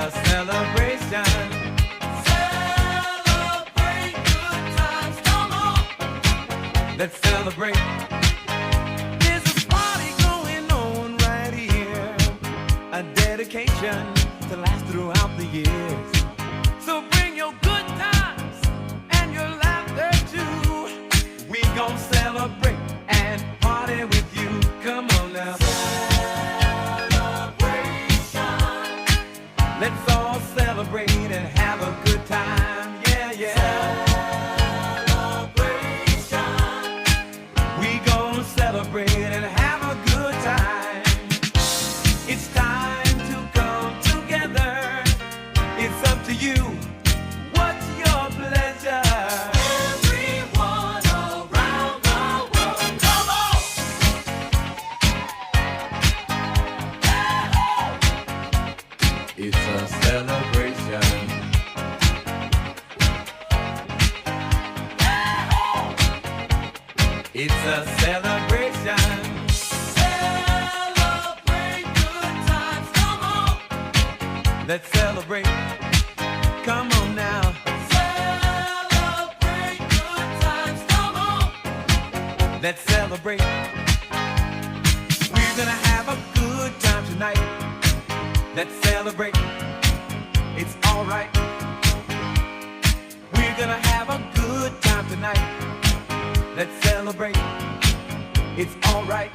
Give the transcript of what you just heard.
a celebration. Celebrate good times, come on. Let's celebrate. There's a party going on right here, a dedication to last throughout the years. So bring your good times and your laughter too. We gon' celebrate and party with you. Come on now. Let's all celebrate and have a good time, yeah, yeah. Celebration. We gon' celebrate and have a good time. It's time to come together. It's up to you. What's your pleasure? Everyone around the world, come on! It's a celebration. It's a celebration. Celebrate good times, come on. Let's celebrate. Come on now. Celebrate good times, come on. Let's celebrate. We're gonna have a good time tonight. Let's celebrate. It's alright. We're gonna have a good time tonight. Let's celebrate. It's alright.